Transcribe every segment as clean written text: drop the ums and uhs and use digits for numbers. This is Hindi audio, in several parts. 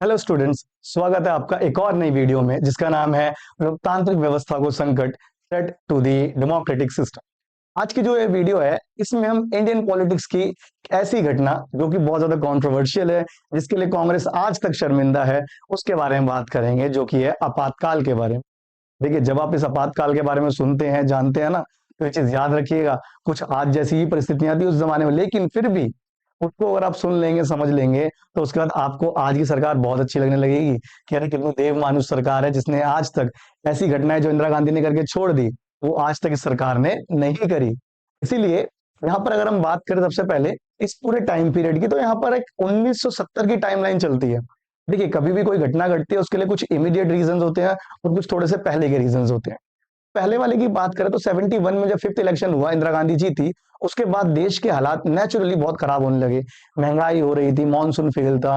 हेलो स्टूडेंट्स, स्वागत है आपका एक और नई वीडियो में जिसका नाम है लोकतांत्रिक व्यवस्था को संकट, threat to the democratic system. आज की जो ये वीडियो है इसमें हम इंडियन पॉलिटिक्स की ऐसी घटना जो कि बहुत ज्यादा कंट्रोवर्शियल है, जिसके लिए कांग्रेस आज तक शर्मिंदा है, उसके बारे में बात करेंगे, जो कि है आपातकाल के बारे में। देखिए, जब आप इस आपातकाल के बारे में सुनते हैं, जानते हैं ना, तो ये चीज याद रखिएगा। कुछ आज जैसी ही परिस्थितियां थी उस जमाने में, लेकिन फिर भी उसको अगर आप सुन लेंगे, समझ लेंगे, तो उसके बाद आपको आज की सरकार बहुत अच्छी लगने लगेगी कि अरे कितनी देव मानुष सरकार है, जिसने आज तक ऐसी घटनाएं जो इंदिरा गांधी ने करके छोड़ दी, वो आज तक इस सरकार ने नहीं करी। इसीलिए यहाँ पर अगर हम बात करें सबसे पहले इस पूरे टाइम पीरियड की, तो यहाँ पर एक 1970 की टाइमलाइन चलती है। देखिए, कभी भी कोई घटना घटती है उसके लिए कुछ इमीडिएट रीजंस होते हैं और कुछ थोड़े से पहले के रीजंस होते हैं। पहले वाले की बात करें तो 71 में जब फिफ्थ इलेक्शन हुआ, इंदिरा गांधी जीती, उसके बाद देश के हालात नेचुरली बहुत खराब होने लगे। महंगाई हो रही थी, मानसून फेल था,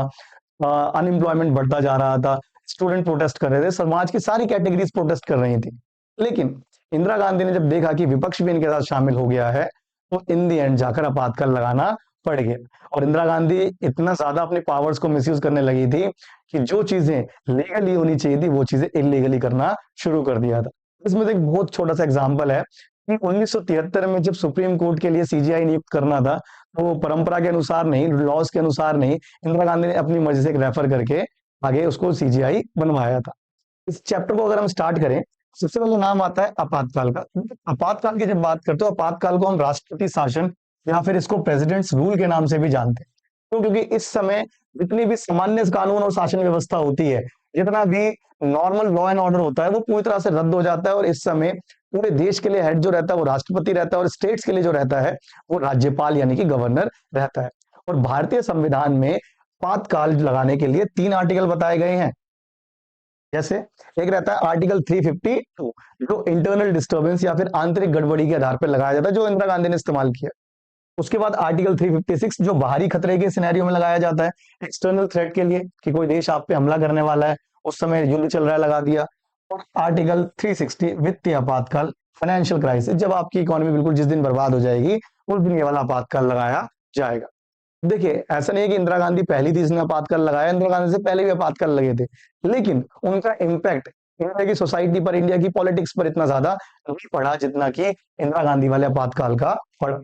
अनएम्प्लॉयमेंट बढ़ता जा रहा था, स्टूडेंट प्रोटेस्ट कर रहे थे, समाज की सारी कैटेगरीज प्रोटेस्ट कर रही थी। लेकिन इंदिरा गांधी ने जब देखा कि विपक्ष भी इनके साथ शामिल हो गया है, तो इन दी एंड जाकर आपातकाल लगाना पड़ गया। और इंदिरा गांधी इतना ज्यादा अपनी पावर्स को मिसयूज करने लगी थी कि जो चीजें लीगली होनी चाहिए थी वो चीजें इलीगली करना शुरू कर दिया था। इसमें से एक बहुत छोटा सा एग्जांपल है कि 1973 में जब सुप्रीम कोर्ट के लिए सीजीआई नियुक्त करना था, तो परंपरा के अनुसार नहीं, लॉज के अनुसार नहीं, इंदिरा गांधी ने अपनी मर्जी से एक रेफर करके आगे उसको सीजीआई बनवाया था। इस चैप्टर को अगर हम स्टार्ट करें, सबसे पहले नाम आता है आपातकाल का। आपातकाल की जब बात करते हो, आपातकाल को हम राष्ट्रपति शासन या फिर इसको प्रेसिडेंट्स रूल के नाम से भी जानते हैं। क्यों? क्योंकि इस समय जितनी भी सामान्य कानून और शासन व्यवस्था होती है, जितना भी नॉर्मल लॉ एंड ऑर्डर होता है, वो पूरी तरह से रद्द हो जाता है। और इस समय पूरे देश के लिए हेड जो रहता है वो राष्ट्रपति रहता है, और स्टेट्स के लिए जो रहता है वो राज्यपाल यानी कि गवर्नर रहता है। और भारतीय संविधान में आपातकाल लगाने के लिए 3 आर्टिकल बताए गए हैं। जैसे एक रहता है आर्टिकल 352, जो इंटरनल डिस्टर्बेंस या फिर आंतरिक गड़बड़ी के आधार पर लगाया जाता है, जो इंदिरा गांधी ने इस्तेमाल किया। उसके बाद आर्टिकल 356, जो बाहरी खतरे के सिनेरियो में लगाया जाता है, एक्सटर्नल थ्रेट के लिए, कि कोई देश आप पे हमला करने वाला है, उस समय युद्ध चल रहा है, लगा दिया। और आर्टिकल 360, वित्तीय आपातकाल, फाइनेंशियल क्राइसिस, जब आपकी इकोनॉमी बिल्कुल जिस दिन बर्बाद हो जाएगी उस दिन ये वाला आपातकाल लगाया जाएगा। देखिए, ऐसा नहीं है कि इंदिरा गांधी पहली थी जिसने आपातकाल लगाया, इंदिरा गांधी से पहले भी आपातकाल लगे थे, लेकिन उनका इम्पैक्ट इंडिया की सोसाइटी पर, इंडिया की पॉलिटिक्स पर इतना ज्यादा नहीं पड़ा जितना कि इंदिरा गांधी वाले आपातकाल का पड़ा।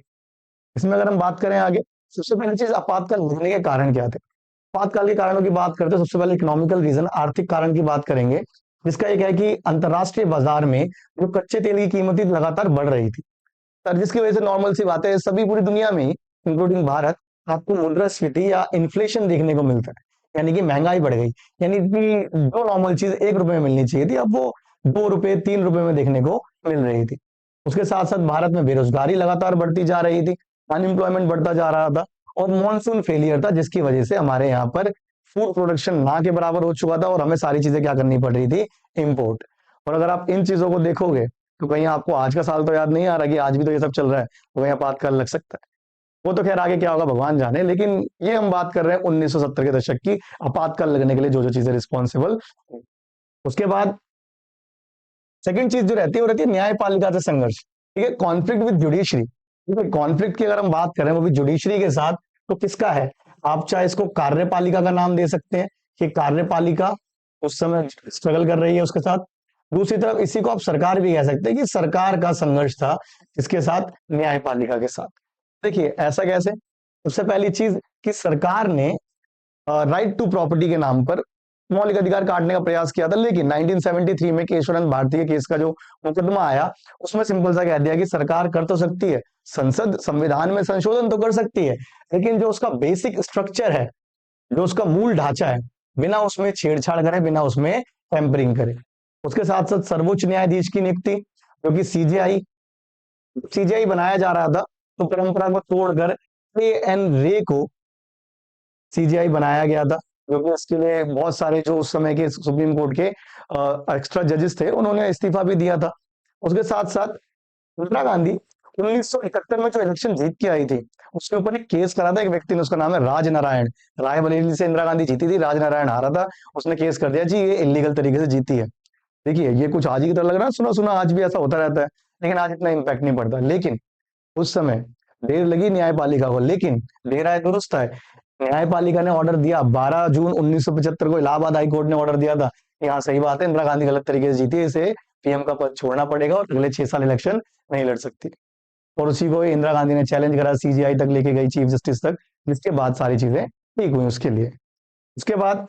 इसमें अगर हम बात करें आगे, सबसे पहली चीज, आपातकाल लगने के कारण क्या थे। आपातकाल के कारणों की बात करते हैं, सबसे पहले इकोनॉमिकल रीजन, आर्थिक कारण की बात करेंगे, जिसका एक है कि अंतरराष्ट्रीय बाजार में जो कच्चे तेल की कीमतें लगातार बढ़ रही थी, सर, जिसकी वजह से नॉर्मल सी बात है, सभी पूरी दुनिया में ही इंक्लूडिंग भारत, आपको मुद्रास्फीति या इन्फ्लेशन देखने को मिलता है, यानी कि महंगाई बढ़ गई। यानी कि जो नॉर्मल चीज 1 रुपए में मिलनी चाहिए थी, अब वो 2 रुपए 3 रुपए में देखने को मिल रही थी। उसके साथ साथ भारत में बेरोजगारी लगातार बढ़ती जा रही थी, अनएम्प्लॉयमेंट बढ़ता जा रहा था, और मॉनसून फेलियर था, जिसकी वजह से हमारे यहाँ पर फूड प्रोडक्शन ना के बराबर हो चुका था और हमें सारी चीजें क्या करनी पड़ रही थी, इम्पोर्ट। और अगर आप इन चीजों को देखोगे, तो कहीं आपको आज का साल तो याद नहीं आ रहा कि आज भी तो ये सब चल रहा है, तो कहीं आपातकाल लग सकता है। वो तो खैर आगे क्या होगा भगवान जाने, लेकिन ये हम बात कर रहे हैं 1970 के दशक की, आपातकाल लगने के लिए जो जो चीजें रिस्पॉन्सिबल। उसके बाद सेकंड चीज जो रहती है वो रहती है न्यायपालिका से संघर्ष। ठीक है, कॉन्फ्लिक्ट विद जुडिशरी। ठीक है, कॉन्फ्लिक्ट की अगर हम बात करें वो भी जुडिशरी के साथ, तो किसका है? आप चाहे इसको कार्यपालिका का नाम दे सकते हैं कि कार्यपालिका उस समय स्ट्रगल कर रही है उसके साथ। दूसरी तरफ इसी को आप सरकार भी कह सकते हैं कि सरकार का संघर्ष था इसके साथ, न्यायपालिका के साथ। देखिए, ऐसा कैसे? सबसे पहली चीज कि सरकार ने राइट टू प्रॉपर्टी के नाम पर मौलिक अधिकार काटने का प्रयास किया था, लेकिन 1973 में केशवनंद भारती के केस का जो मुकदमा आया, उसमें सिंपल सा कह दिया कि सरकार कर तो सकती है, संसद संविधान में संशोधन तो कर सकती है, लेकिन जो उसका बेसिक स्ट्रक्चर है, जो उसका मूल ढांचा है, बिना उसमें छेड़छाड़ करे, बिना उसमें टेम्परिंग करे। उसके साथ साथ सर्वोच्च न्यायाधीश की नियुक्ति, जो कि सीजीआई सीजीआई बनाया जा रहा था, तो परंपरा को तोड़कर ए एन रे को सीजीआई बनाया गया था, जो कि इसके लिए बहुत सारे जो उस समय के सुप्रीम कोर्ट के एक्स्ट्रा जजेस थे, उन्होंने इस्तीफा भी दिया था। उसके साथ साथ इंदिरा गांधी 1971 में जो इलेक्शन जीत के आई थी, उसके ऊपर एक केस करा था एक व्यक्ति ने, उसका नाम है राज नारायण। रायबरेली से इंदिरा गांधी जीती थी, राज नारायण हारा था। उसने केस कर दिया जी ये इलीगल तरीके से जीती है। देखिए, ये कुछ आज ही की तरह लग रहा है, सुना सुना आज भी ऐसा होता रहता है, लेकिन आज इतना इम्पैक्ट नहीं पड़ता। लेकिन उस समय देर लगी न्यायपालिका को, लेकिन देर आए दुरुस्त आए। न्यायपालिका ने ऑर्डर दिया 12 जून 1975 को, इलाहाबाद हाई कोर्ट ने ऑर्डर दिया था कि हाँ सही बात है, इंदिरा गांधी गलत तरीके से जीती है, इसे पीएम का पद छोड़ना पड़ेगा और अगले 6 साल इलेक्शन नहीं लड़ सकती। और उसी को इंदिरा गांधी ने चैलेंज करा, सीजीआई तक लेके गई, चीफ जस्टिस तक, जिसके बाद सारी चीजें ठीक हुई उसके लिए। उसके बाद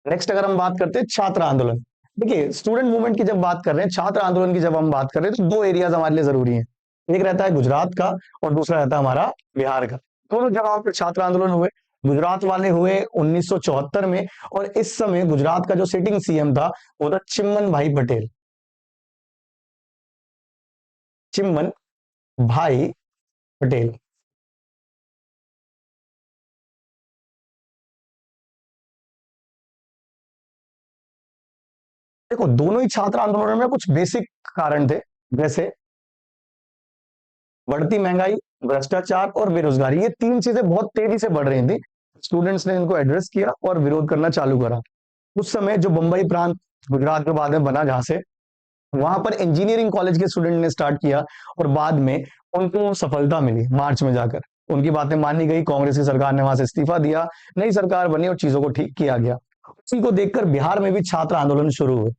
नेक्स्ट अगर हम बात करते हैं छात्र आंदोलन, देखिए स्टूडेंट मूवमेंट की जब बात कर रहे हैं, छात्र आंदोलन की जब हम बात कर रहे हैं, तो दो एरियाज हमारे लिए जरूरी हैं। एक रहता है गुजरात का और दूसरा रहता है हमारा बिहार का। दोनों जगहों पर छात्र आंदोलन हुए। गुजरात वाले हुए 1974 में, और इस समय गुजरात का जो सिटिंग सीएम था वो था चिम्मन भाई पटेल। चिम्मन भाई पटेल। देखो दोनों ही छात्र आंदोलनों में कुछ बेसिक कारण थे, जैसे बढ़ती महंगाई, भ्रष्टाचार और बेरोजगारी, ये तीन चीजें बहुत तेजी से बढ़ रही थी। स्टूडेंट्स ने इनको एड्रेस किया और विरोध करना चालू करा। उस समय जो बंबई प्रांत गुजरात के बाद में बना, जहां से वहां पर इंजीनियरिंग कॉलेज के स्टूडेंट ने स्टार्ट किया, और बाद में उनको सफलता मिली मार्च में जाकर। उनकी बातें मानी गई, कांग्रेस की सरकार ने वहां से इस्तीफा दिया, नई सरकार बनी और चीजों को ठीक किया गया। उसी को देखकर बिहार में भी छात्र आंदोलन शुरू हुए,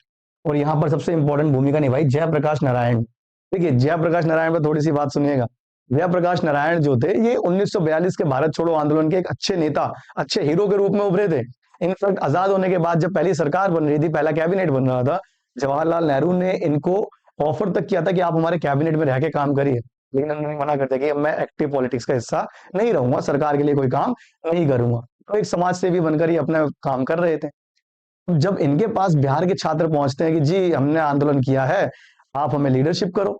और यहाँ पर सबसे इंपॉर्टेंट भूमिका निभाई जयप्रकाश नारायण। देखिए जयप्रकाश नारायण पर थोड़ी सी बात सुनिएगा। जयप्रकाश नारायण जो थे, ये 1942 के भारत छोड़ो आंदोलन के एक अच्छे नेता, अच्छे हीरो के रूप में उभरे थे। इनफैक्ट आजाद होने के बाद जब पहली सरकार बन रही थी, पहला कैबिनेट बन रहा था, जवाहरलाल नेहरू ने इनको ऑफर तक किया था कि आप हमारे कैबिनेट में रह के काम करिए, लेकिन उन्होंने मना कर दिया कि मैं एक्टिव पॉलिटिक्स का हिस्सा नहीं रहूंगा, सरकार के लिए कोई काम नहीं करूंगा। तो एक समाज सेवी बनकर ही अपना काम कर रहे थे। जब इनके पास बिहार के छात्र पहुंचते हैं कि जी हमने आंदोलन किया है, आप हमें लीडरशिप करो,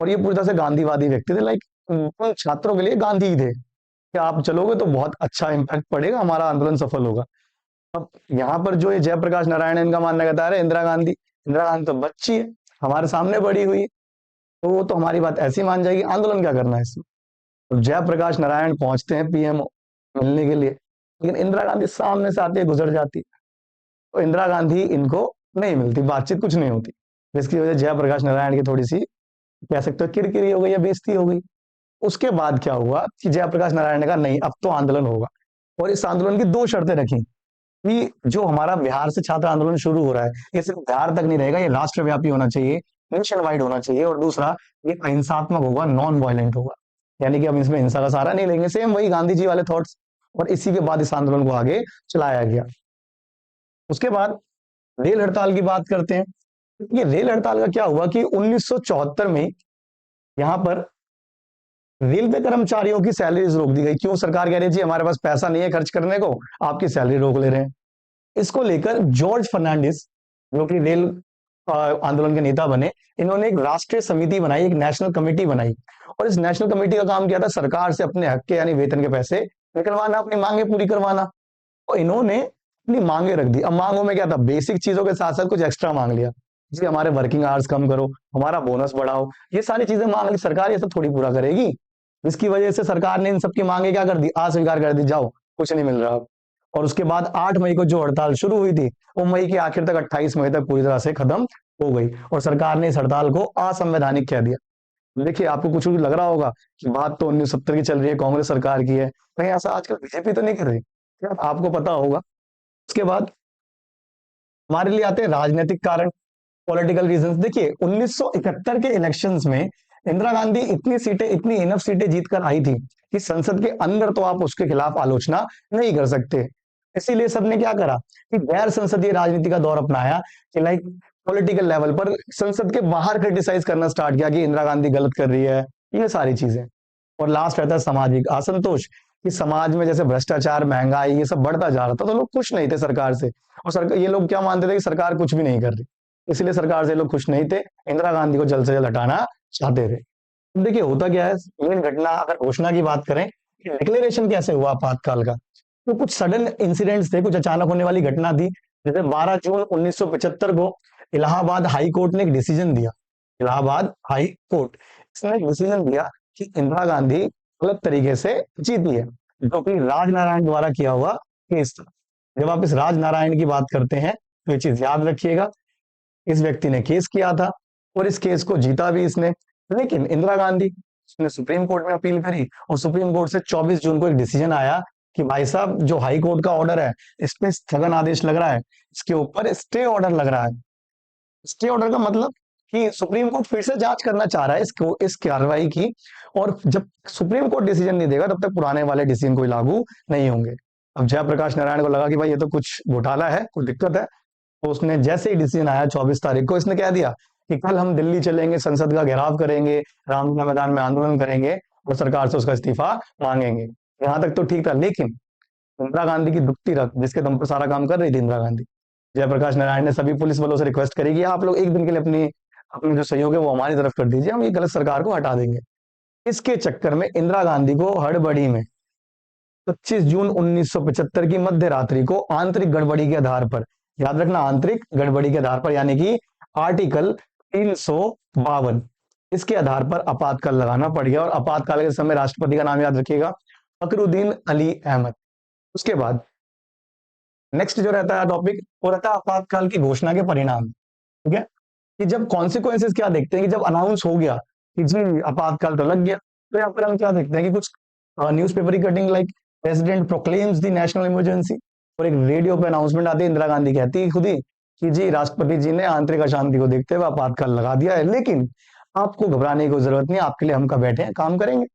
और ये पूरी तरह से गांधीवादी व्यक्ति थे, लाइक उन छात्रों के लिए गांधी ही थे कि आप चलोगे तो बहुत अच्छा इम्पैक्ट पड़ेगा, हमारा आंदोलन सफल होगा। अब यहाँ पर जो ये जयप्रकाश नारायण है, इनका मानना कहता है इंदिरा गांधी तो बच्ची है, हमारे सामने बड़ी हुई है, तो वो तो हमारी बात ऐसी मान जाएगी, आंदोलन क्या करना है इसमें। तो जयप्रकाश नारायण पहुंचते हैं पीएम मिलने के लिए, लेकिन इंदिरा गांधी सामने से आती है, गुजर जाती है। तो इंदिरा गांधी इनको नहीं मिलती, बातचीत कुछ नहीं होती, जिसकी वजह जयप्रकाश नारायण की थोड़ी सी, कह सकते हो, किरकिरी हो गई या बेइज्जती हो गई। उसके बाद क्या हुआ कि जयप्रकाश नारायण ने कहा नहीं अब तो आंदोलन होगा, और इस आंदोलन की दो शर्तें रखी कि जो हमारा बिहार से छात्र आंदोलन शुरू हो रहा है, ये सिर्फ बिहार तक नहीं रहेगा, ये राष्ट्रव्यापी होना चाहिए, नेशन वाइड होना चाहिए, और दूसरा ये अहिंसात्मक होगा, नॉन वायलेंट होगा, यानी कि हम इसमें हिंसा का सहारा नहीं लेंगे। सेम वही गांधी जी वाले थॉट्स, और इसी के बाद इस आंदोलन को आगे चलाया गया। उसके बाद रेल हड़ताल की बात करते हैं। ये रेल हड़ताल का क्या हुआ कि 1974 में यहाँ पर रेलवे कर्मचारियों की सैलरीज रोक दी गई। क्यों? सरकार कह रही है जी हमारे पास पैसा नहीं है खर्च करने को, आपकी सैलरी रोक ले रहे हैं। इसको लेकर जॉर्ज फर्नांडिस, जो कि रेल आंदोलन के नेता बने, इन्होंने एक राष्ट्रीय समिति बनाई, एक नेशनल कमेटी बनाई, और इस नेशनल कमेटी का काम क्या था? सरकार से अपने हक के यानी वेतन के पैसे निकलवाना, अपनी मांगे पूरी करवाना। और इन्होंने अपनी मांगे रख दी। अब मांगों में क्या था? बेसिक चीजों के साथ साथ कुछ एक्स्ट्रा मांग लिया, जी हमारे वर्किंग आवर्स कम करो, हमारा बोनस बढ़ाओ, ये सारी चीजें मांग ली। सरकार ये सब थोड़ी पूरा करेगी, जिसकी वजह से सरकार ने इन सबकी मांगे क्या कर दी? अस्वीकार कर दी, जाओ कुछ नहीं मिल रहा। और उसके बाद 8 मई को जो हड़ताल शुरू हुई थी, वो मई के आखिर तक 28 मई तक पूरी तरह से खत्म हो गई, और सरकार ने इस हड़ताल को असंवैधानिक कह दिया। देखिए आपको कुछ लग रहा होगा कि बात तो 1970 की चल रही है, कांग्रेस सरकार की है, कहीं ऐसा आजकल बीजेपी तो नहीं कर रही, आपको पता होगा। उसके बाद हमारे लिए आते हैं राजनीतिक कारण, पॉलिटिकल रीजंस। देखिए 1971 के इलेक्शंस में इंदिरा गांधी इतनी सीटें, इतनी इनफ सीटें जीतकर आई थी कि संसद के अंदर तो आप उसके खिलाफ आलोचना नहीं कर सकते। इसीलिए सबने क्या करा कि गैर संसदीय राजनीति का दौर अपनाया, कि लाइक पॉलिटिकल लेवल पर संसद के बाहर क्रिटिसाइज करना स्टार्ट किया कि इंदिरा गांधी गलत कर रही है, ये सारी चीजें। और लास्ट रहता है सामाजिक असंतोष, कि समाज में जैसे भ्रष्टाचार, महंगाई, ये सब बढ़ता जा रहा था, तो लोग खुश नहीं थे सरकार से, और सरकार, ये लोग क्या मानते थे कि सरकार कुछ भी नहीं कर रही, इसलिए सरकार से लोग खुश नहीं थे, इंदिरा गांधी को जल्द से जल्द हटाना चाहते थे। अब देखिए होता क्या है, मेन घटना अगर घोषणा की बात करें, डिक्लेरेशन कैसे हुआ आपातकाल का, तो कुछ सडन इंसिडेंट्स थे, कुछ अचानक होने वाली घटना थी। जैसे 12 जून 1975 को इलाहाबाद हाई कोर्ट ने एक डिसीजन दिया, इलाहाबाद हाई कोर्ट, इसने एक डिसीजन दिया कि इंदिरा गांधी गलत तरीके से जीती है, जो कि राजनारायण द्वारा किया हुआ केस था। जब आप इस राजनारायण की बात करते हैं तो ये चीज याद रखिएगा, इस व्यक्ति ने केस किया था, और इस केस को जीता भी इसने। लेकिन इंदिरा गांधी, उसने सुप्रीम कोर्ट में अपील करी, और सुप्रीम कोर्ट से 24 जून को एक डिसीजन आया कि भाई साहब जो हाई कोर्ट का ऑर्डर है, इस पे स्थगन आदेश लग रहा है, इसके ऊपर स्टे ऑर्डर लग रहा है। स्टे ऑर्डर का मतलब कि सुप्रीम कोर्ट फिर से जांच करना चाह रहा है इसको, इस कार्रवाई की। और जब सुप्रीम कोर्ट डिसीजन नहीं देगा, तब तक पुराने वाले डिसीजन कोई लागू नहीं होंगे। अब जयप्रकाश नारायण को लगा कि भाई ये तो कुछ घोटाला है, कुछ दिक्कत है, तो उसने जैसे ही डिसीजन आया 24 तारीख को, इसने कह दिया कि कल हम दिल्ली चलेंगे, संसद का घेराव करेंगे, रामलीला मैदान में आंदोलन करेंगे और सरकार से उसका इस्तीफा मांगेंगे। यहाँ तक तो ठीक था, लेकिन इंदिरा गांधी की दुखती रख, जिसके दम पर सारा काम कर रही थी इंदिरा गांधी, जयप्रकाश नारायण ने सभी पुलिस बलों से रिक्वेस्ट करी कि आप लोग एक दिन के लिए अपनी अपने जो सहयोग है वो हमारी तरफ कर दीजिए, हम ये गलत सरकार को हटा देंगे। इसके चक्कर में इंदिरा गांधी को हड़बड़ी में 25 जून 1975 की मध्य रात्रि को आंतरिक गड़बड़ी के आधार पर, याद रखना आंतरिक गड़बड़ी के आधार पर, यानी कि आर्टिकल 352, इसके आधार पर आपातकाल लगाना पड़ गया। और आपातकाल के समय राष्ट्रपति का नाम याद रखिएगा, फखरुद्दीन अली अहमद। उसके बाद नेक्स्ट जो रहता है टॉपिक, वो रहता है आपातकाल की घोषणा के परिणाम। ठीक है, कि जब कॉन्सिक्वेंसेस क्या देखते हैं, कि जब अनाउंस हो गया कि जी आपातकाल तो लग गया, तो यहाँ पर हम क्या देखते हैं कि कुछ न्यूज़पेपर की cutting like president proclaims the national emergency, और एक रेडियो पे अनाउंसमेंट आती है, इंदिरा गांधी कहती है खुद ही कि जी राष्ट्रपति जी ने आंतरिक अशांति को देखते हुए आपातकाल लगा दिया है, लेकिन आपको घबराने की कोई जरूरत नहीं, आपके लिए हम का बैठे हैं, काम करेंगे।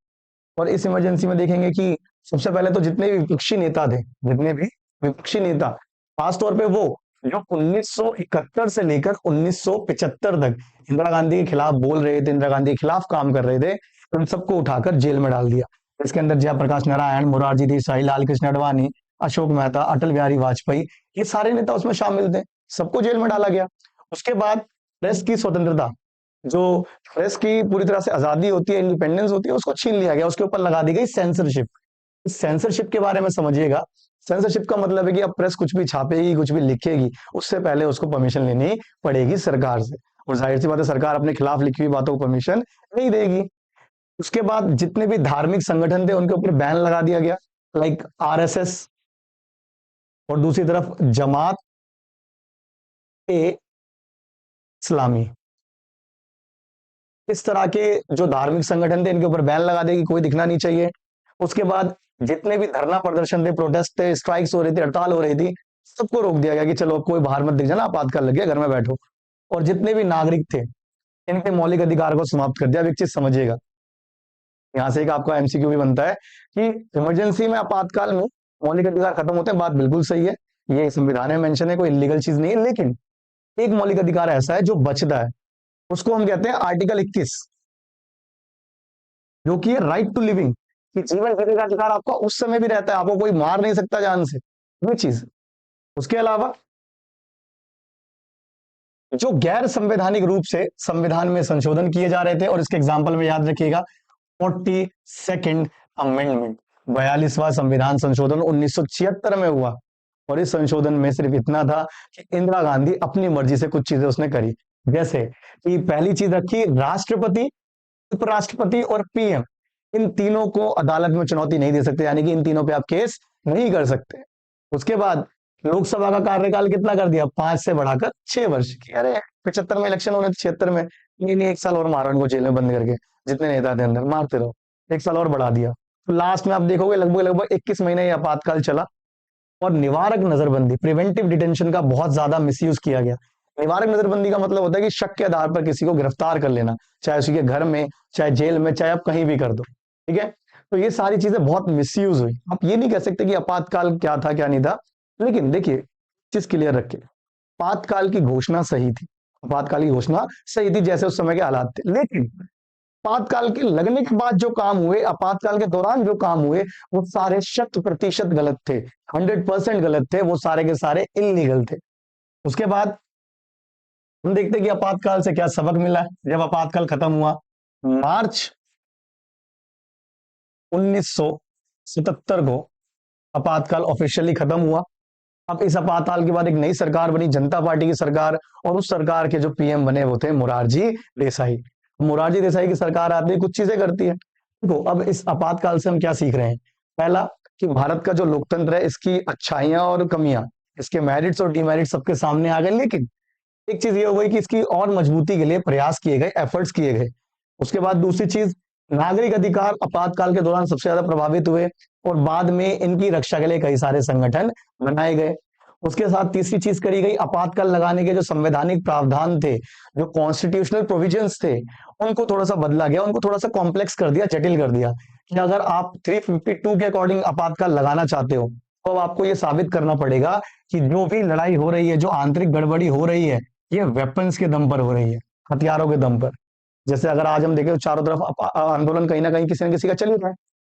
और इस इमरजेंसी में देखेंगे कि सबसे पहले तो जितने भी विपक्षी नेता थे, जितने भी विपक्षी नेता, खासतौर पे वो जो 1971 से लेकर 1975 तक इंदिरा गांधी के खिलाफ बोल रहे थे, इंदिरा गांधी के खिलाफ काम कर रहे थे, उन सबको उठाकर जेल में डाल दिया। इसके अंदर जयप्रकाश नारायण, मोरारजी देसाई, लाल कृष्ण आडवाणी, अशोक मेहता, अटल बिहारी वाजपेयी, ये सारे नेता उसमें शामिल थे, सबको जेल में डाला गया। उसके बाद प्रेस की स्वतंत्रता, जो प्रेस की पूरी तरह से आजादी होती है, इंडिपेंडेंस होती है, उसको छीन लिया गया, उसके ऊपर लगा दी गई सेंसरशिप। इस सेंसरशिप के बारे में समझिएगा। सेंसरशिप का मतलब है कि अब प्रेस कुछ भी छापेगी, कुछ भी लिखेगी, उससे पहले उसको परमिशन लेनी पड़ेगी सरकार से, और जाहिर सी बात है सरकार अपने खिलाफ लिखी हुई बातों को परमिशन नहीं देगी। उसके बाद जितने भी धार्मिक संगठन थे उनके ऊपर बैन लगा दिया गया, लाइक आरएसएस, और दूसरी तरफ जमात ए इस्लामी। इस तरह के जो धार्मिक संगठन थे इनके ऊपर बैन लगा देगी, कोई दिखना नहीं चाहिए। उसके बाद जितने भी धरना प्रदर्शन थे, प्रोटेस्ट थे, स्ट्राइक्स हो रही थी, हड़ताल हो रही थी, सबको रोक दिया गया कि चलो कोई बाहर मत दिख जाना, आपातकाल लग गया, घर में बैठो। और जितने भी नागरिक थे इनके मौलिक अधिकार को समाप्त कर दिया। अब एक चीज समझिएगा, यहाँ से एक आपका एमसीक्यू भी बनता है कि इमरजेंसी में, आपातकाल में मौलिक अधिकार खत्म होते हैं, बात बिल्कुल सही है, ये संविधान में मेंशन है, कोई इलीगल चीज नहीं है, लेकिन एक मौलिक अधिकार ऐसा है जो बचता है, उसको हम कहते हैं आर्टिकल 21, जो कि है राइट टू लिविंग, कि जीवन जीने का अधिकार आपका उस समय भी रहता है, आपको कोई मार नहीं सकता जान से, ये चीज। उसके अलावा जो गैर संवैधानिक रूप से संविधान में संशोधन किए जा रहे थे, और इसके एग्जाम्पल में याद रखिएगा 42nd अमेंडमेंट, 42वां संविधान संशोधन 1976 में हुआ। और इस संशोधन में सिर्फ इतना था कि इंदिरा गांधी अपनी मर्जी से कुछ चीजें उसने करी, जैसे कि पहली चीज रखी, राष्ट्रपति, उपराष्ट्रपति और पीएम, इन तीनों को अदालत में चुनौती नहीं दे सकते, यानी कि इन तीनों पे आप केस नहीं कर सकते। उसके बाद लोकसभा का कार्यकाल कितना कर दिया, 5 से बढ़ाकर 6 वर्ष की। अरे 75 में इलेक्शन होने थे, 76 में, नहीं 1 साल और मारो इनको जेल में बंद करके, जितने नेता थे अंदर मारते रहो, 1 साल और बढ़ा दिया। तो लास्ट में आप देखोगे लगभग लगभग 21 महीने ये आपातकाल चला। और निवारक नजरबंदी, प्रिवेंटिव डिटेंशन का बहुत ज्यादा मिसयूज किया गया। निवारक नजरबंदी का मतलब होता है कि शक के आधार पर किसी को गिरफ्तार कर लेना, चाहे उसके घर में, चाहे जेल में, चाहे आप कहीं भी कर दो। ठीक है, तो ये सारी चीजें बहुत मिसयूज हुई। आप ये नहीं कह सकते कि आपातकाल क्या था क्या नहीं था, लेकिन देखिए चीज क्लियर रखिए, आपातकाल की घोषणा सही थी, आपातकाल की घोषणा सही थी जैसे उस समय के हालात थे, लेकिन आपातकाल के लगने के बाद जो काम हुए, आपातकाल के दौरान जो काम हुए, वो सारे 100% गलत थे, 100% गलत थे, वो सारे के सारे इलीगल थे। उसके बाद हम देखते हैं कि आपातकाल से क्या सबक मिला है। जब आपातकाल खत्म हुआ, मार्च 1977 को आपातकाल ऑफिशियली खत्म हुआ। अब इस आपातकाल के बाद एक नई सरकार बनी, जनता पार्टी की सरकार, और उस सरकार के जो पीएम बने वो थे मोरारजी देसाई। मोरारजी देसाई की सरकार आती है, कुछ चीजें करती है। देखो अब इस आपातकाल से हम क्या सीख रहे हैं, पहला कि भारत का जो लोकतंत्र है, इसकी अच्छाइयां और कमियां, इसके मेरिट्स और डिमेरिट्स सबके सामने आ गए, लेकिन एक चीज ये हो गई कि इसकी और मजबूती के लिए प्रयास किए गए, एफर्ट्स किए गए। उसके बाद दूसरी चीज नागरिक अधिकार आपातकाल के दौरान सबसे ज्यादा प्रभावित हुए और बाद में इनकी रक्षा के लिए कई सारे संगठन बनाए गए। उसके साथ तीसरी चीज करी गई, आपातकाल लगाने के जो संवैधानिक प्रावधान थे, जो कॉन्स्टिट्यूशनल प्रोविजंस थे, उनको थोड़ा सा बदला गया, उनको थोड़ा सा कॉम्प्लेक्स कर दिया, जटिल कर दिया कि अगर आप 352 के अकॉर्डिंग आपातकाल लगाना चाहते हो तो अब आपको ये साबित करना पड़ेगा कि जो भी लड़ाई हो रही है, जो आंतरिक गड़बड़ी हो रही है, ये वेपन्स के दम पर हो रही है, हथियारों के दम पर। जैसे अगर आज हम देखें तो चारों तरफ आंदोलन कहीं ना कहीं किसी न किसी का चल ही रहा है,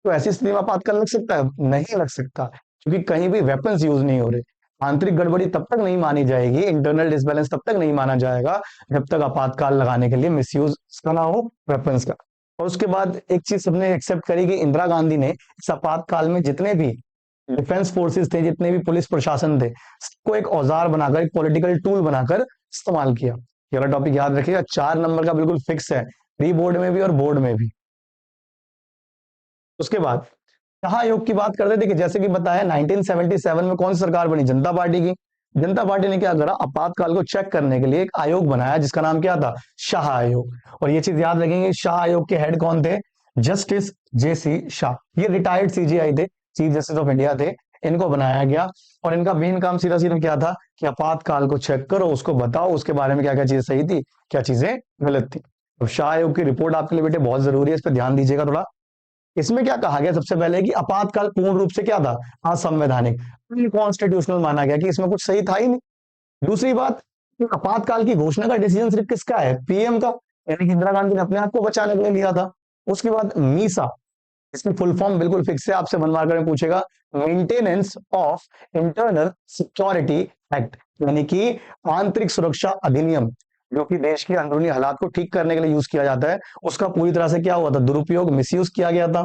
तो ऐसी स्थिति में आपातकाल लग सकता है? नहीं लग सकता, क्योंकि कहीं भी वेपन्स यूज नहीं हो रहे। आंतरिक गड़बड़ी तब तक नहीं मानी जाएगी, इंटरनल डिसबैलेंस तब तक नहीं माना जाएगा जब तक आपातकाल लगाने के लिए मिसयूज का ना हो वेपन्स का। और उसके बाद एक चीज सबने एक्सेप्ट करी कि इंदिरा गांधी ने इस आपातकाल में जितने भी डिफेंस फोर्सेस थे, जितने भी पुलिस प्रशासन थे, सबको एक औजार बनाकर, एक पॉलिटिकल टूल बनाकर इस्तेमाल किया। ये वाला टॉपिक याद रखिएगा, 4 नंबर का बिल्कुल फिक्स है, प्री बोर्ड में भी और बोर्ड में भी। उसके बाद शाह आयोग की बात करते थे कि जैसे कि बताया 1977 में कौन सी सरकार बनी? जनता पार्टी की। जनता पार्टी ने क्या करा? आपातकाल को चेक करने के लिए एक आयोग बनाया जिसका नाम क्या था? शाह आयोग। और ये चीज याद रखेंगे, शाह आयोग के हेड कौन थे? जस्टिस जेसी शाह। ये रिटायर्ड सीजीआई थे, चीफ जस्टिस ऑफ इंडिया थे। इनको बनाया गया और इनका मेन काम सीधा सीधा क्या था कि आपातकाल को चेक करो, उसको बताओ उसके बारे में क्या क्या चीजें सही थी, क्या चीजें गलत थी। तो शाह आयोग की रिपोर्ट आपके लिए बेटे बहुत जरूरी है, इस पर ध्यान दीजिएगा थोड़ा। इसमें क्या कहा गया? सबसे पहले कि आपातकाल पूर्ण रूप से क्या था? असंवैधानिक, कॉन्स्टिट्यूशनल माना गया कि इसमें कुछ सही था ही नहीं। दूसरी बात, आपातकाल की घोषणा का डिसीजन सिर्फ किसका है? पीएम का, यानी कि इंदिरा गांधी ने अपने आप को बचाने के लिए लिया था। उसके बाद मीसा, इसकी फुल फॉर्म बिल्कुल फिक्स है, आपसे बनवा कर पूछेगा, maintenance of internal security act, यानी कि आंतरिक सुरक्षा अधिनियम, जो कि देश के अंदरूनी हालात को ठीक करने के लिए यूज किया जाता है, उसका पूरी तरह से क्या हुआ था? दुरुपयोग, मिसयूज किया गया था।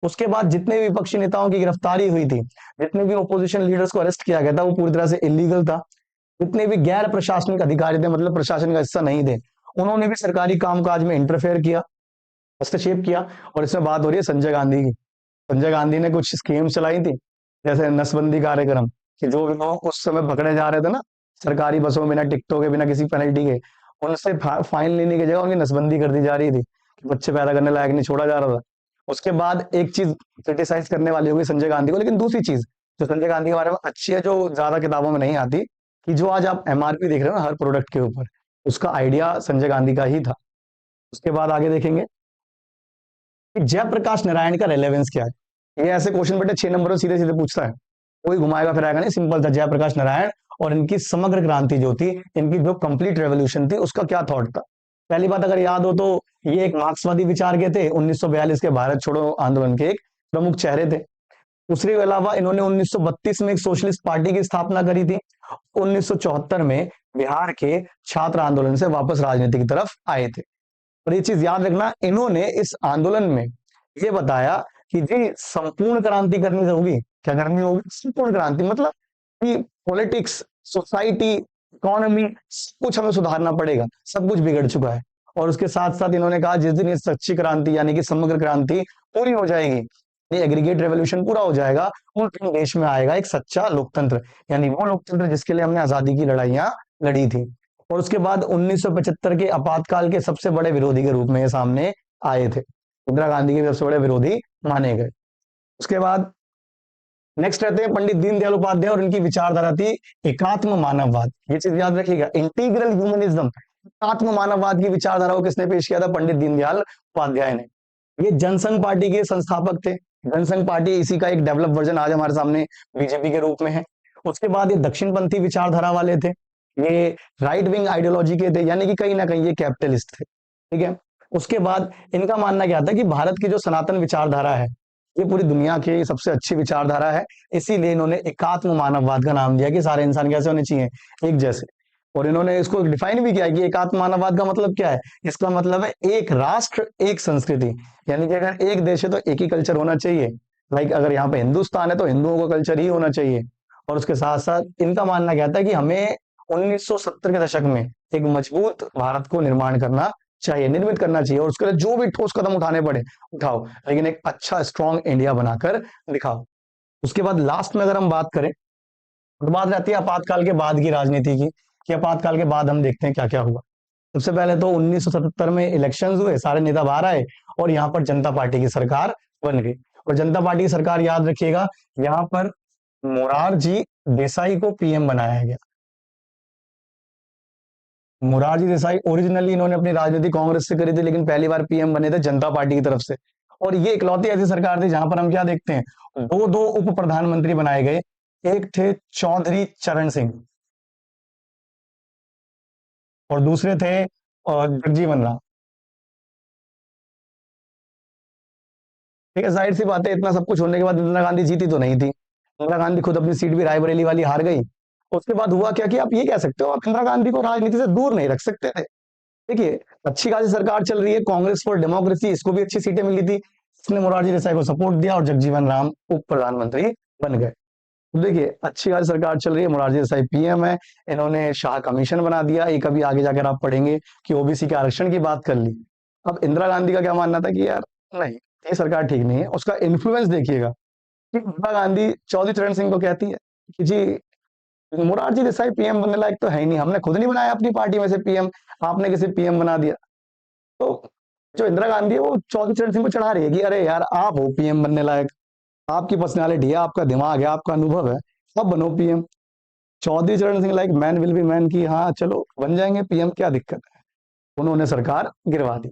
उसके बाद जितने भी विपक्षी नेताओं की गिरफ्तारी हुई थी, जितने भी ओपोजिशन लीडर्स को अरेस्ट किया गया था, वो पूरी तरह से इलीगल था। जितने भी गैर प्रशासनिक अधिकारी थे, मतलब प्रशासन का हिस्सा नहीं थे, उन्होंने भी सरकारी कामकाज में इंटरफेयर किया, हस्तक्षेप किया। और इसमें बात हो रही है संजय गांधी की। संजय गांधी ने कुछ स्कीम चलाई थी, जैसे नसबंदी कार्यक्रम, कि जो भी लोग उस समय पकड़े जा रहे थे ना सरकारी बसों में बिना टिकटों के, बिना किसी पेनल्टी के, उनसे फाइन लेने की जगह उनकी नसबंदी कर दी जा रही थी कि बच्चे पैदा करने लायक नहीं छोड़ा जा रहा था। उसके बाद एक चीज क्रिटिसाइज करने वाली होगी संजय गांधी को, लेकिन दूसरी चीज जो संजय गांधी के बारे में अच्छी है, जो ज्यादा किताबों में नहीं आती, कि जो आज आप एमआरपी देख रहे हो ना हर प्रोडक्ट के ऊपर, उसका आइडिया संजय गांधी का ही था। उसके बाद आगे देखेंगे कि जयप्रकाश नारायण का रेलेवेंस क्या है। ये ऐसे क्वेश्चन बेटे 6 नंबर सीधे सीधे पूछता है, कोई घुमाएगा फिराएगा नहीं, सिंपल था। जयप्रकाश नारायण और इनकी समग्र क्रांति जो थी, इनकी जो कंप्लीट रेवोल्यूशन थी, उसका क्या थॉट था? पहली बात अगर याद हो तो ये एक मार्क्सवादी विचार के थे, 1942 के भारत छोड़ो आंदोलन के एक प्रमुख चेहरे थे। दूसरे के अलावा इन्होंने 1932 में एक सोशलिस्ट पार्टी की स्थापना करी थी। 1974 में बिहार के छात्र आंदोलन से वापस राजनीति की तरफ आए थे। और ये चीज याद रखना, इन्होंने इस आंदोलन में ये बताया कि जी संपूर्ण क्रांति करनी होगी। क्या करनी होगी? संपूर्ण क्रांति, मतलब कि पॉलिटिक्स, सोसाइटी, इकोनॉमी, सब कुछ हमें सुधारना पड़ेगा, सब कुछ बिगड़ चुका है। और उसके साथ साथ इन्होंने कहा जिस दिन ये सच्ची क्रांति यानी कि समग्र क्रांति पूरी हो जाएगी, ये एग्रीगेट रेवोल्यूशन पूरा हो जाएगा, उस दिन देश में आएगा एक सच्चा लोकतंत्र, यानी वो लोकतंत्र जिसके लिए हमने आजादी की लड़ाइयां लड़ी थी। और उसके बाद 1975 के आपातकाल के सबसे बड़े विरोधी के रूप में ये सामने आए थे, इंदिरा गांधी के सबसे बड़े विरोधी माने गए। उसके बाद नेक्स्ट रहते हैं पंडित दीनदयाल उपाध्याय और इनकी विचारधारा थी एकात्म मानववाद। ये चीज याद रखिएगा, इंटीग्रल ह्यूमनिज्म, एकात्म मानववाद की विचारधारा को किसने पेश किया था? पंडित दीनदयाल उपाध्याय ने। ये जनसंघ पार्टी के संस्थापक थे। जनसंघ पार्टी इसी का एक डेवलप वर्जन आज हमारे सामने बीजेपी के रूप में है। उसके बाद ये दक्षिणपंथी विचारधारा वाले थे, ये राइट विंग आइडियोलॉजी के थे, यानी कि कहीं ना कहीं ये कैपिटलिस्ट थे, ठीक है। उसके बाद इनका मानना क्या था कि भारत की जो सनातन विचारधारा है, ये पूरी दुनिया की सबसे अच्छी विचारधारा है, इसीलिए इन्होंने एकात्म मानववाद का नाम दिया कि सारे इंसान कैसे होने चाहिए? एक जैसे। और इन्होंने इसको डिफाइन भी किया कि एकात्म मानववाद का मतलब क्या है? इसका मतलब है एक राष्ट्र एक संस्कृति, यानी कि अगर एक देश है तो एक ही कल्चर होना चाहिए। लाइक अगर यहाँ पे हिंदुस्तान है तो हिंदुओं का कल्चर ही होना चाहिए। और उसके साथ साथ इनका मानना क्या था कि हमें 1970 के दशक में एक मजबूत भारत को निर्माण करना चाहिए, निर्मित करना चाहिए, और उसके लिए जो भी ठोस कदम उठाने पड़े उठाओ, लेकिन एक अच्छा स्ट्रॉन्ग इंडिया बनाकर दिखाओ। उसके बाद लास्ट में अगर हम बात करें तो बात रहती है आपातकाल के बाद की राजनीति की, कि आपातकाल के बाद हम देखते हैं क्या क्या हुआ। सबसे पहले तो 1977 में इलेक्शंस हुए, सारे नेता बाहर आए और यहाँ पर जनता पार्टी की सरकार बन गई। और जनता पार्टी की सरकार, याद रखिएगा, यहाँ पर मोरारजी देसाई को पीएम बनाया गया। मोरारजी देसाई ओरिजिनली इन्होंने अपनी राजनीति कांग्रेस से करी थी, लेकिन पहली बार पीएम बने थे जनता पार्टी की तरफ से। और ये इकलौती ऐसी सरकार थी जहां पर हम क्या देखते हैं, दो दो उप प्रधानमंत्री बनाए गए। एक थे चौधरी चरण सिंह और दूसरे थे जगजीवन राम। ठीक है, जाहिर सी बात है, इतना सब कुछ होने के बाद इंदिरा गांधी जीती तो नहीं थी। इंदिरा गांधी खुद अपनी सीट भी रायबरेली वाली हार गई। उसके बाद हुआ क्या कि आप ये कह सकते हो, आप इंदिरा गांधी को राजनीति से दूर नहीं रख सकते थे। देखिए, अच्छी खासी सरकार चल रही है, कांग्रेस फॉर डेमोक्रेसी, इसको भी अच्छी सीटें मिली थी, इसने मोरारजी देसाई को सपोर्ट दिया और जगजीवन राम उप प्रधानमंत्री बन गए। तो देखिए, अच्छी खासी सरकार चल रही है, मोरारजी देसाई पीएम है, इन्होंने शाह कमीशन बना दिया, एक अभी आगे जाकर आप पढ़ेंगे कि ओबीसी के आरक्षण की बात कर ली। अब इंदिरा गांधी का क्या मानना था कि यार नहीं, ये सरकार ठीक नहीं है। उसका इन्फ्लुएंस देखिएगा कि इंदिरा गांधी चौधरी चरण सिंह को कहती है कि जी, मोरारजी देसाई पीएम बनने लायक तो है ही नहीं, हमने खुद नहीं बनाया अपनी पार्टी में से पीएम, आपने किसी पीएम बना दिया। तो जो इंदिरा गांधी है वो चौधरी चरण सिंह को चढ़ा रही है कि अरे यार, आप हो पीएम बनने लायक, आपकी पर्सनालिटी है, आपका दिमाग है, आपका अनुभव है, अब बनो पीएम। चौधरी चरण Singh like man will be man की, हाँ चलो बन जाएंगे पीएम, क्या दिक्कत है। उन्होंने सरकार गिरवा दी।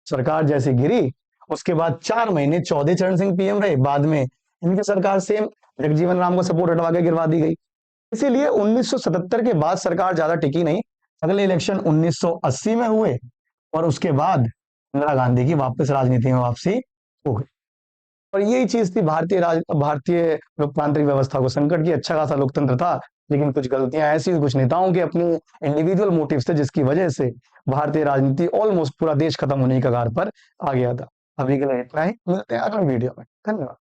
सरकार जैसे गिरी, उसके बाद 4 महीने चौधरी चरण सिंह पीएम रहे, बाद में इनकी सरकार सेम जगजीवन राम को सपोर्ट हटवा के गिरवा दी गई। इसीलिए 1977 के बाद सरकार ज्यादा टिकी नहीं। अगले इलेक्शन 1980 में हुए और उसके बाद इंदिरा गांधी की वापस राजनीति में वापसी हो गई। और यही चीज थी भारतीय लोकतांत्रिक व्यवस्था को संकट की। अच्छा खासा लोकतंत्र था, लेकिन कुछ गलतियां ऐसी हुई, कुछ नेताओं के अपनी इंडिविजुअल मोटिव थे, जिसकी वजह से भारतीय राजनीति ऑलमोस्ट पूरा देश खत्म होने की कगार पर आ गया था। अभी के लिए इतना ही, मिलते हैं अगले वीडियो में। धन्यवाद।